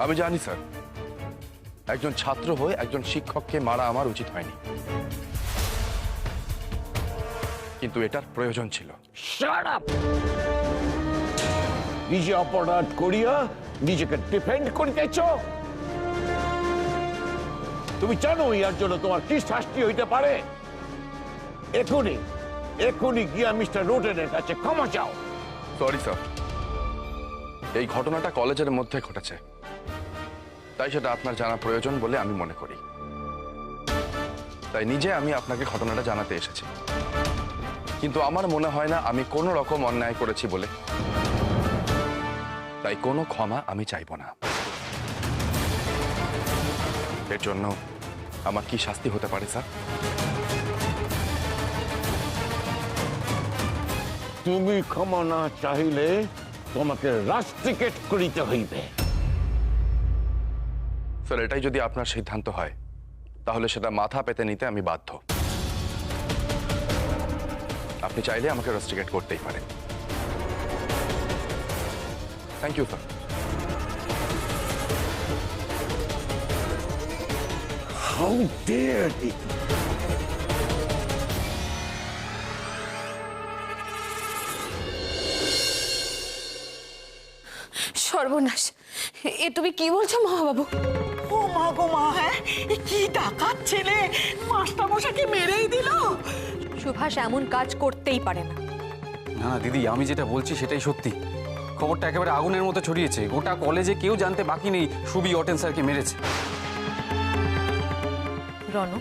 আমি জানি স্যার, একজন ছাত্র হয়ে একজন শিক্ষককে মারা আমার উচিত হয়নি, কিন্তু এটার প্রয়োজন ছিল। Shut up! নিজে অপরাধ করিয়া নিজেকে ডিফেন্ড করিতেছ? তুমি জানো ইয়ার জন্য তোমার কি শাস্তি হইতে পারে? এখনই এখনই গিয়া মিস্টার রোডেনের কাছে ক্ষমা চাও। সরি স্যার, এই ঘটনাটা কলেজের মধ্যে ঘটেছে, তাই সেটা আপনার জানা প্রয়োজন বলে আমি মনে করি। তাই নিজে আমি আপনাকে ঘটনাটা জানাতে এসেছি, কিন্তু আমার মনে হয় না আমি কোনো রকম অন্যায় করেছি বলে, তাই কোনো ক্ষমা আমি চাইব না। এর জন্য আমার কি শাস্তি হতে পারে স্যার? তুমি ক্ষমা না চাইলে তোমাকে রাস্টিকেট করিতে হইবে। স্যার, এটাই যদি আপনার সিদ্ধান্ত হয় তাহলে সেটা মাথা পেতে নিতে আমি বাধ্য। আপনি চাইলে আমাকে রাস্টিকেট করতেই পারেন। Thank you sir. How dare he! সর্বনাশ! এ তুমি কি বলছো মহাবাবু? ও মা গো মা, হ্যাঁ এ কি ডাকাত ছেলে, মাস্টারমশাইকে মেরেই দিল। সুভাষ এমন কাজ করতেই পারে না। না দিদি, আমি যেটা বলছি সেটাই সত্যি। খবরটা একেবারে আগুনের মতো ছড়িয়েছে, গোটা কলেজে কেউ জানতে বাকি নেই সুবি অটেন স্যারকে মেরেছে। রণ,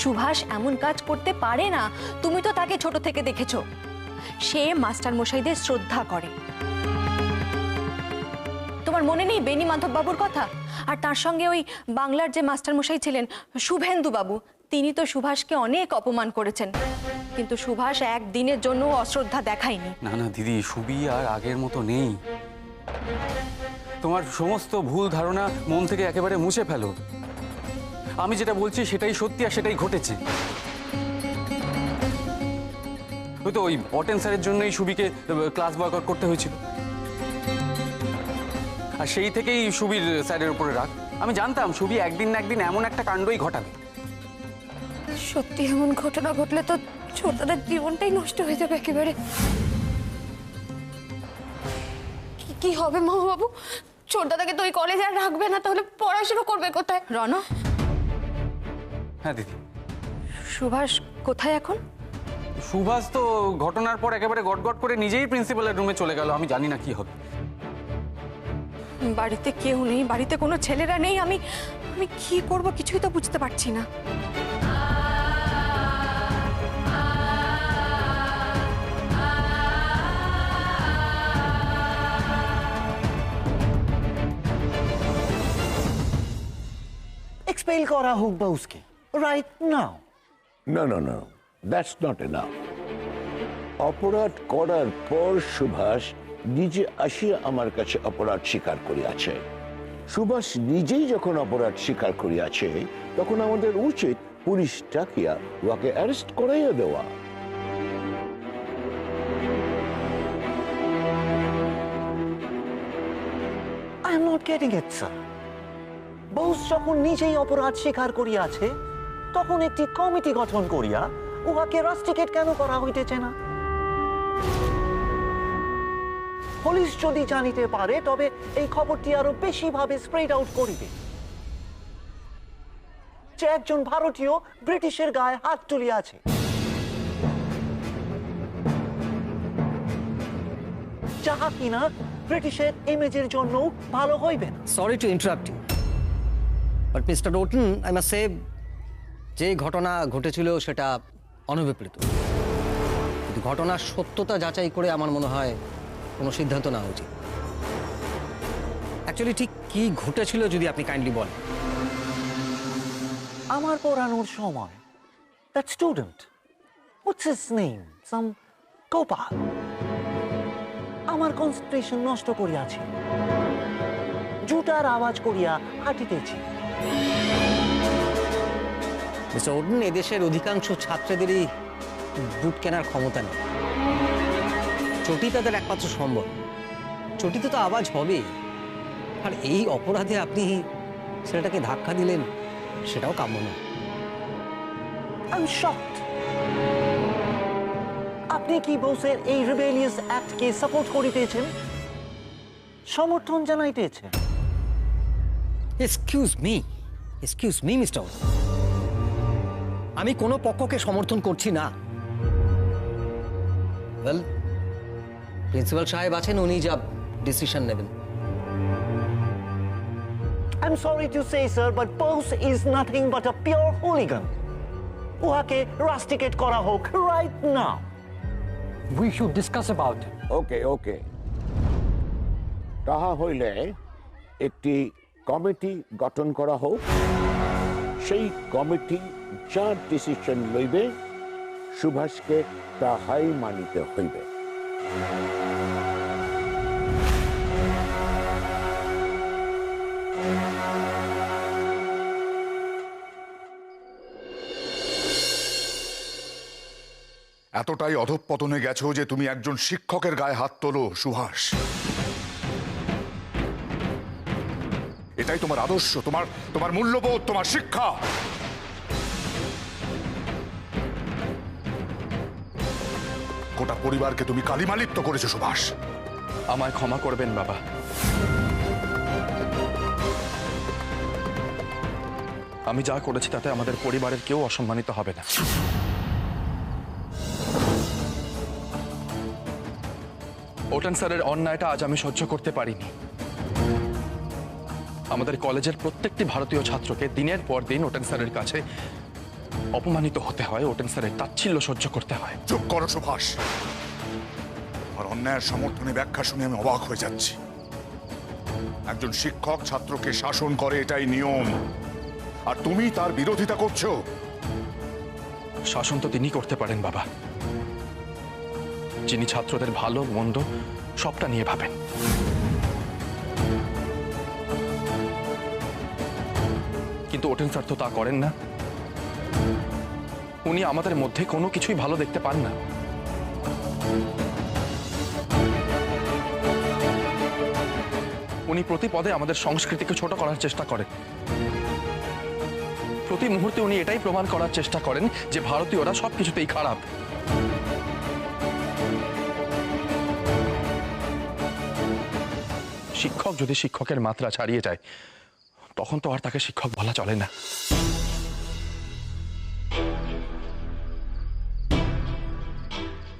সুভাষ এমন কাজ করতে পারে না। তুমি তো তাকে ছোট থেকে দেখেছো, সে মাস্টার মশাইদের শ্রদ্ধা করে। তোমার মনে নেই বেনি মাধব বাবুর কথা? আর তার সঙ্গে ওই বাংলার যে মাস্টার মশাই ছিলেন শুভেন্দু বাবু, তিনি তো সুভাষকে অনেক অপমান করেছেন, কিন্তু সুভাষ একদিনের জন্য অশ্রদ্ধা দেখায়নি। না না দিদি, সুবি আর আগের মতো নেই। তোমার সমস্ত ভুল ধারণা মন থেকে একেবারে মুছে ফেলো। আমি যেটা বলছি সেটাই সত্যি আর সেটাই ঘটেছে। ওই তো ওই অটেন স্যারের জন্যই সুবিকে ক্লাস বয়কট করতে হয়েছিল, আর সেই থেকেই সুবির স্যারের উপরে রাগ। আমি জানতাম সুবি একদিন না একদিন এমন একটা কাণ্ডই ঘটাবে। সত্যি এমন ঘটনা ঘটলে তো ছোটদের জীবনটাই নষ্ট হয়ে যাবে একেবারে। কি হবে মহাবাবু? ছোটদাদাকে তো ওই কলেজে আর রাখবে না, তাহলে পড়াশোনা করবে কোথায়? রণ, হ্যাঁ দিদি। সুভাষ কোথায় এখন? সুভাষ তো ঘটনার পর একেবারে গটগট করে নিজেই প্রিন্সিপালের রুমে চলে গেল। আমি জানি না কি হবে। বাড়িতে কেউ নেই, বাড়িতে কোনো ছেলেরা নেই। আমি কি করব কিছুই তো বুঝতে পারছি না। এক্সপেল করা হোক বাউসকে right now. No, no, no. That's not enough. অপরাধ করার পর সুভাষ নিজে আসিয়া আমার কাছে অপরাধ স্বীকার করিয়াছে। সুভাষ নিজেই যখন অপরাধ স্বীকার করিয়াছে, তখন আমাদের উচিত পুলিশ ডাকিয়া ওকে অ্যারেস্ট করাইয়া দেওয়া। I am not getting it sir. বউস যখন নিজেই অপরাধ স্বীকার করিয়াছে, তখন একটি কমিটি গঠন করিয়া উহাকে রাস্টিকেট কেন করা হইতেছে না? পুলিশ যদি জানিতে পারে তবে এই খবরটি আরো বেশি ভাবে স্প্রেড আউট করিবে যে একজন ভারতীয় ব্রিটিশের গায়ে হাত তুলিয়াছে। যাহা কিনা ব্রিটিশের ইমেজের জন্য ভালো হইবে না। Sorry to interrupt you, but mister Otton, I must say, যে ঘটনা ঘটেছিল সেটা অনভিপ্রেত, কিন্তু ঘটনার সত্যতা যাচাই করে আমার মনে হয় কোনো সিদ্ধান্ত নেওয়া উচিত। অ্যাকচুয়ালি ঠিক কি ঘটেছিল যদি আপনি কাইন্ডলি বলেন। আমার পড়ানোর সময় that student, what's his name, some Gopal, আমার কনসেন্ট্রেশন নষ্ট করিয়াছে, জুতার আওয়াজ করিয়া হাঁটিতেছি। মিস্টার ওটন, এদেশের অধিকাংশ ছাত্রদেরই বুট কেনার ক্ষমতা নেই। চটি তাদের একমাত্র সম্বল। চটিতে তো আওয়াজ হবে, আর এই অপরাধে আপনি ছেলেটাকে ধাক্কা দিলেন, সেটাও কাম্য নয়। I'm shocked. আপনি কি বসের এই রিবেলিয়াস অ্যাক্টকে সাপোর্ট করিতেছেন, সমর্থন জানাইতেছেন? এক্সকিউজ মি মিস্টার, আমি কোনো পক্ষকে সমর্থন করছি না। ওয়েল, প্রিন্সিপাল সাহেব আছেন, উনি যা ডিসিশন নেবেন। I'm sorry to say, sir, but Bose is nothing but a pure hooligan. উহাকে রাস্টিকেট করা হোক right now. We should discuss about it. ওকে ওকে, তাহা হইলে একটি কমিটি গঠন করা হোক। সেই কমিটি যা ডিসিশন লইবে সুভাষকে তাহাই মানিতে হইবে। এতটাই অধঃপতনে গেছো যে তুমি একজন শিক্ষকের গায়ে হাত তোলো, সুহাস। এটাই তোমার আদর্শ, তোমার মূল্যবোধ, তোমার শিক্ষা। গোটা পরিবারকে তুমি কালিমালিপ্ত করেছো, সুভাষ। আমায় ক্ষমা করবেন বাবা। আমি যা করেছি তাতে আমাদের পরিবারের কেউ অসম্মানিত হবে না। ওটেন স্যারের অন্যায়টা আজ আমি সহ্য করতে পারিনি। আমাদের কলেজের প্রত্যেকটি ভারতীয় ছাত্রকে দিনের পর দিন ওটেন স্যারের কাছে অপমানিত হতে হয়, ওটেন স্যারের তাচ্ছিল্য সহ্য করতে হয়। চুপ করো, সুভাষ। আর অন্যায়ের সমর্থনে ব্যাখ্যা শুনে আমি অবাক হয়ে যাচ্ছি। একজন শিক্ষক ছাত্রকে শাসন করে, এটাই নিয়ম, আর তুমি তার বিরোধিতা করছো। শাসন তো তিনি করতে পারেন বাবা, যিনি ছাত্রদের ভালো মন্দ সবটা নিয়ে ভাবেন। কিন্তু ওটেন স্যার তো তা করেন না। উনি আমাদের মধ্যে কোনো কিছুই ভালো দেখতে পান না। উনি প্রতি পদে আমাদের সংস্কৃতিকে ছোট করার চেষ্টা করেন। প্রতি মুহূর্তে উনি এটাই প্রমাণ করার চেষ্টা করেন যে ভারতীয়রা সবকিছুতেই খারাপ। শিক্ষক যদি শিক্ষকের মাত্রা ছাড়িয়ে যায় তখন তো আর তাকে শিক্ষক বলা চলে না।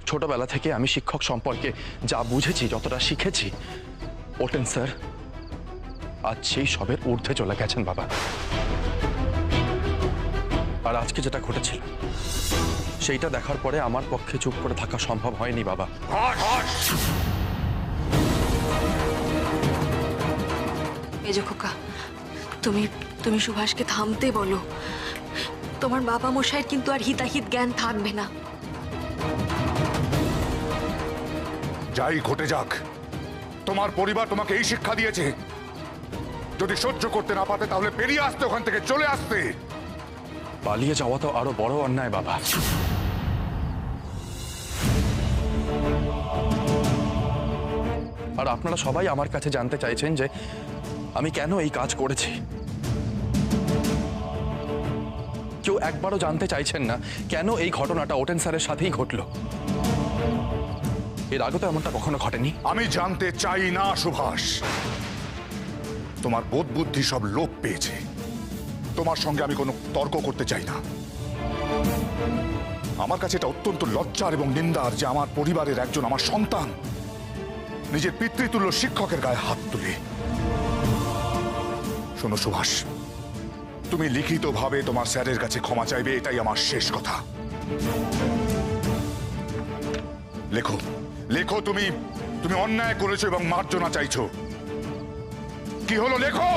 ছোটবেলা থেকে আমি শিক্ষক সম্পর্কে যা বুঝেছি, যতটা শিখেছি, ওটেন স্যার আজ সেই সবের ঊর্ধ্বে চলে গেছেন বাবা। আর আজকে যেটা ঘটেছিল সেইটা দেখার পরে আমার পক্ষে চুপ করে থাকা সম্ভব হয়নি বাবা। মেজো খোকা, তুমি সুভাষকে থামতে বলো। তোমার বাবা মশাইয়ের কিন্তু আর হিতাহিত জ্ঞান থাকবে না। যাই ঘটে যাক, তোমার পরিবার তোমাকে এই শিক্ষা দিয়েছে। যদি সহ্য করতে না পারতে তাহলে বেরিয়ে আসতে, ওখান থেকে চলে আসতে। পালিয়ে যাওয়া তো আরো বড় অন্যায় বাবা। আর আপনারা সবাই আমার কাছে জানতে চাইছেন যে আমি কেন এই কাজ করেছি। কেউ একবারও জানতে চাইছেন না কেন এই ঘটনাটা ওটেন স্যারের সাথেই ঘটলো। এর আগে তো এমনটা কখনো ঘটেনি। আমি জানতে চাই না, সুভাষ। তোমার বোধ বুদ্ধি সব লোপ পেয়েছে। তোমার সঙ্গে আমি কোনো তর্ক করতে চাই না। আমার কাছে এটা অত্যন্ত লজ্জার এবং নিন্দার যে আমার পরিবারের একজন, আমার সন্তান, নিজের পিতৃতুল্য শিক্ষকের গায়ে হাত তুলে। শোনো সুভাষ, তুমি লিখিতভাবে তোমার স্যারের কাছে ক্ষমা চাইবে, এটাই আমার শেষ কথা। লেখো লেখো, তুমি অন্যায় করেছো এবং মার্জনা চাইছো। কি হলো, লেখো।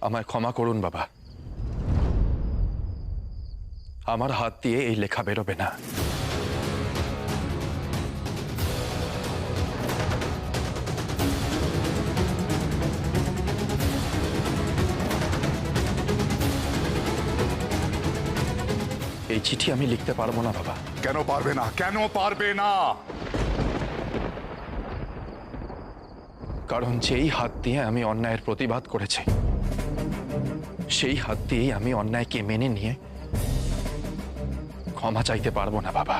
আমায় ক্ষমা করুন বাবা, আমার হাত দিয়ে এই লেখা বেরোবে না। এই চিঠি আমি লিখতে পারবো না বাবা। কেন পারবে না? কেন পারবে না? কারণ যেই হাত দিয়ে আমি অন্যায়ের প্রতিবাদ করেছি সেই হাত দিয়েই আমি অন্যায়কে মেনে নিয়ে ক্ষমা চাইতে পারবো না বাবা।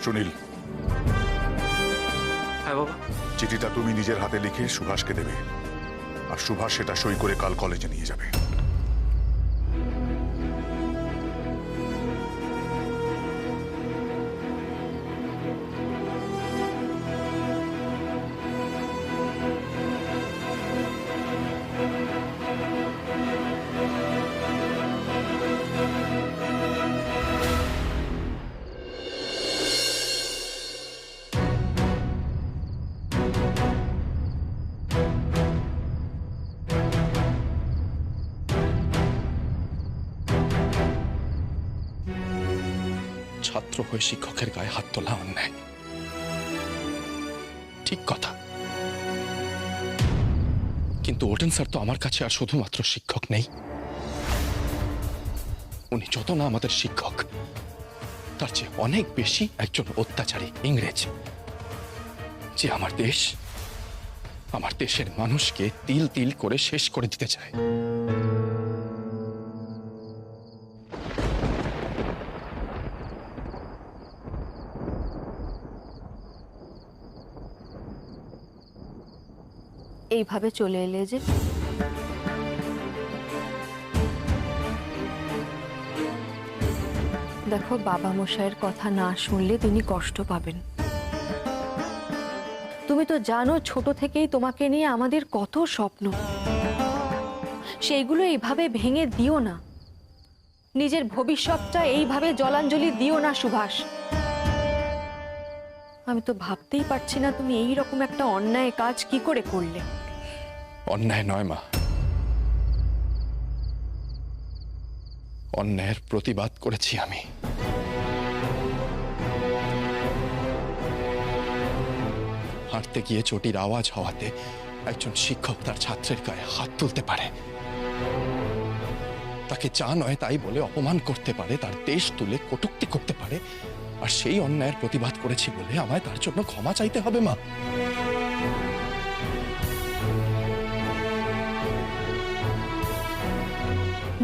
সুনীল, হ্যাঁ বাবা। চিঠিটা তুমি নিজের হাতে লিখে সুভাষকে দেবে, আর সুভাষ সেটা সই করে কাল কলেজে নিয়ে যাবে। ছাত্র হয়ে শিক্ষকের গায়ে হাত তোলা অন্যায়, ঠিক কথা। কিন্তু ওটেন স্যার তো আমার কাছে আর শুধুমাত্র শিক্ষক নেই, উনি যত না আমাদের শিক্ষক তার চেয়ে অনেক বেশি একজন অত্যাচারী ইংরেজ, যে আমার দেশের মানুষকে তিল তিল করে শেষ করে দিতে চায়। এইভাবে চলে এলে যে? দেখো, বাবা মশাইয়ের কথা না শুনলে তিনি কষ্ট পাবেন। তুমি তো জানো ছোট থেকেই তোমাকে নিয়ে আমাদের কত স্বপ্ন, সেইগুলো এইভাবে ভেঙে দিও না। নিজের ভবিষ্যৎটা এইভাবে জলাঞ্জলি দিও না সুভাষ। আমি তো ভাবতেই পারছি না তুমি এই রকম একটা অন্যায় কাজ কি করে করলে। অন্যায় নয় মা, অন্যায়ের প্রতিবাদ করেছি আমি। হাঁটতে গিয়ে চটির আওয়াজ হওয়াতে একজন শিক্ষক তার ছাত্রের গায়ে হাত তুলতে পারে, তাকে যা নয় তাই বলে অপমান করতে পারে, তার দেশ তুলে কটূক্তি করতে পারে, আর সেই অন্যায়ের প্রতিবাদ করেছি বলে আমায় তার জন্য ক্ষমা চাইতে হবে মা?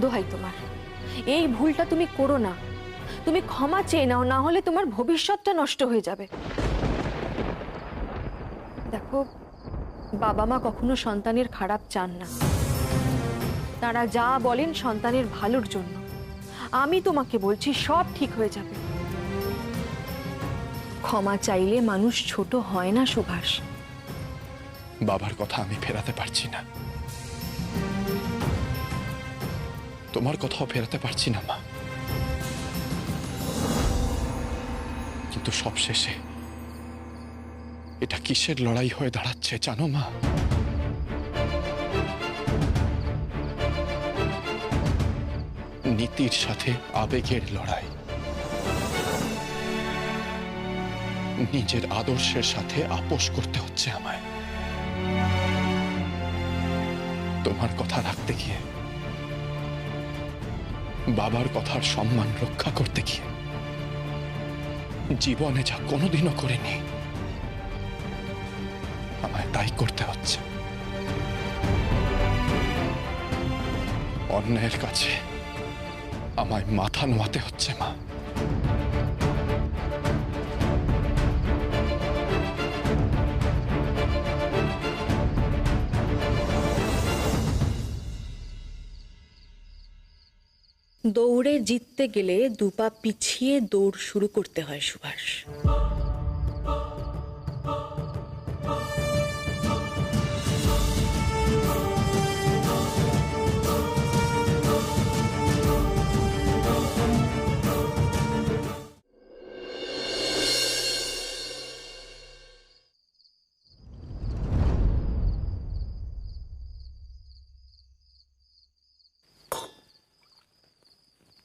দোহাই তোমার, এই ভুলটা তুমি করো না। তুমি ক্ষমা চেয়ে নাও, না হলে তোমার ভবিষ্যৎটা নষ্ট হয়ে যাবে। দেখো, বাবা মা কখনো সন্তানের খারাপ চান না, তারা যা বলেন সন্তানের ভালোর জন্য। আমি তোমাকে বলছি সব ঠিক হয়ে যাবে। ক্ষমা চাইলে মানুষ ছোট হয় না সুভাষ। বাবার কথা আমি ফেরাতে পারছি না, তোমার কথাও ফেরাতে পারছি না মা, কিন্তু সবশেষে এটা কিসের লড়াই হয়ে দাঁড়াচ্ছে জানো মা? নীতির সাথে আবেগের লড়াই, নিজের আদর্শের সাথে আপোষ করতে হচ্ছে আমায়। তোমার কথা রাখতে গিয়ে, বাবার কথার সম্মান রক্ষা করতে গিয়ে, জীবনে যা কোনোদিনও করিনি আমায় তাই করতে হচ্ছে। অন্যায়ের কাছে আমায় মাথা নোয়াতে হচ্ছে মা। দৌড়ে জিততে গেলে দুপা পিছিয়ে দৌড় শুরু করতে হয় সুভাষ।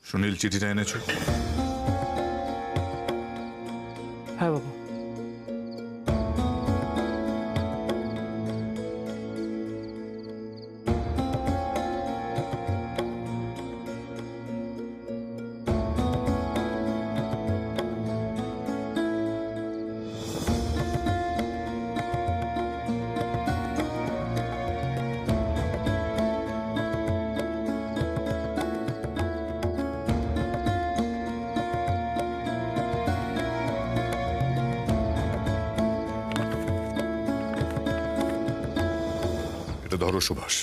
সুনীল, চিঠিটা এনেছো? হ্যাঁ বাবা। হাতে ধরো সুভাষ।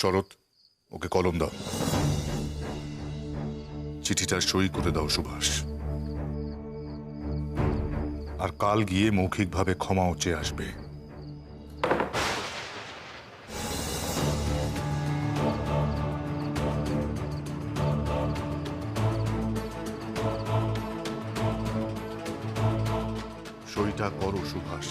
শরৎ, ওকে কলম দাও, চিঠিটার সই করে দাও সুভাষ। আর কাল গিয়ে মৌখিকভাবে ক্ষমাও চেয়ে আসবে। সইটা করো সুভাষ।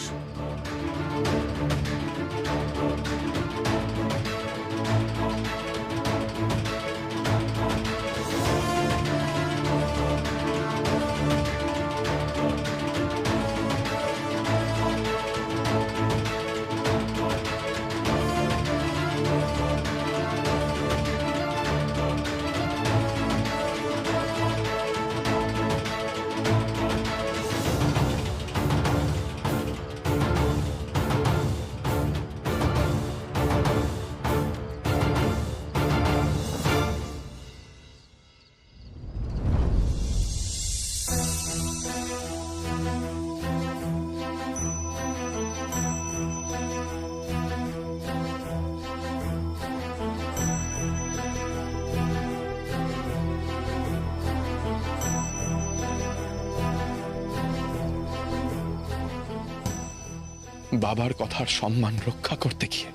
বাবার কথার সম্মান রক্ষা করতে গিয়ে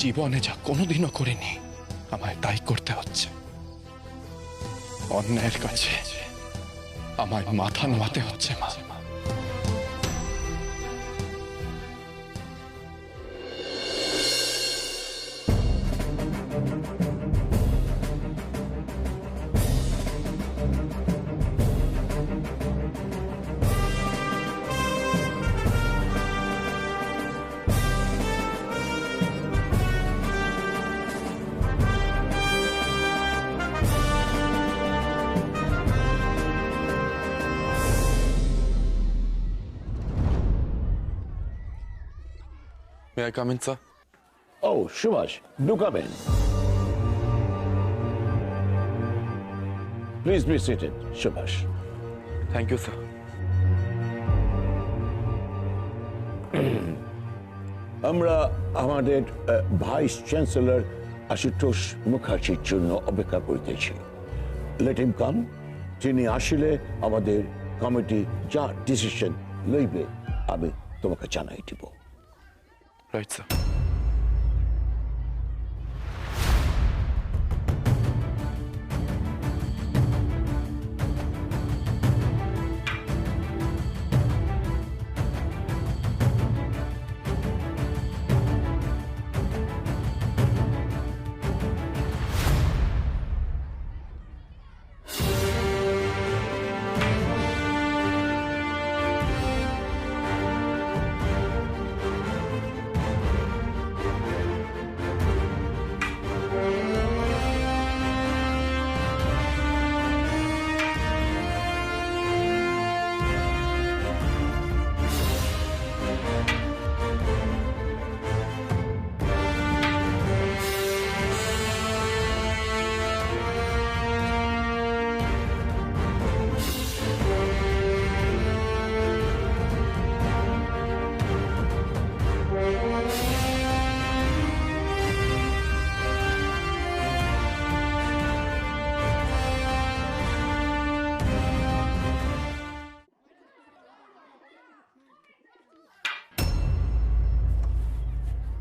জীবনে যা কোনোদিনও করিনি, আমায় তাই করতে হচ্ছে। অন্যায়ের কাছে আমায় মাথা নোয়াতে হচ্ছে মা। May I come in, sir? Oh, Subhash, do come in. Please be seated, Subhash. Thank you, sir. আমরা আমাদের ভাইস চ্যান্সেলর আশুতোষ মুখার্জির জন্য অপেক্ষা করিতেছি। লেট হিম কাম। তিনি আসলে আমাদের কমিটি যা ডিসিশন লইবে আমি তোমাকে জানাই দিব। Right, sir.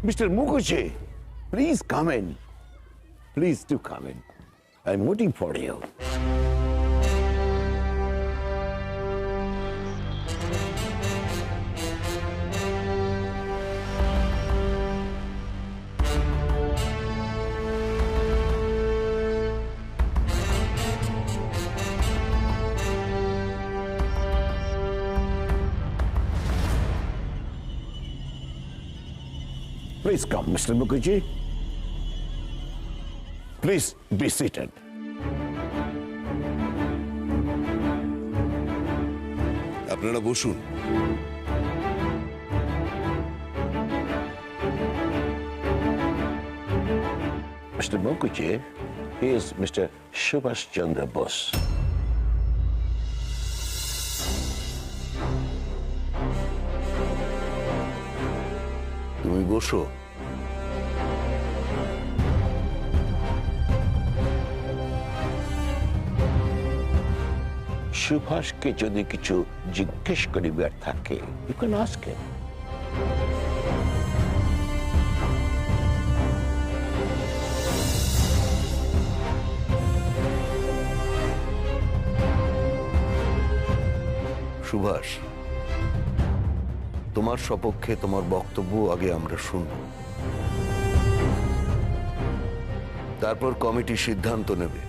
Mr. Mukherjee, please come in. Please do come in. I'm waiting for you. Please come, Mr. Mukherjee. Please be seated. আপনারা বসুন। Mr. Mukherjee, he is Mr. Subhash Chandra Bose. বসো। সুভাষকে যদি কিছু জিজ্ঞেস করিবার থাকে, you can ask him. Subhash, তোমার সপক্ষে তোমার বক্তব্য আগে আমরা শুনব, তারপর কমিটি সিদ্ধান্ত নেবে।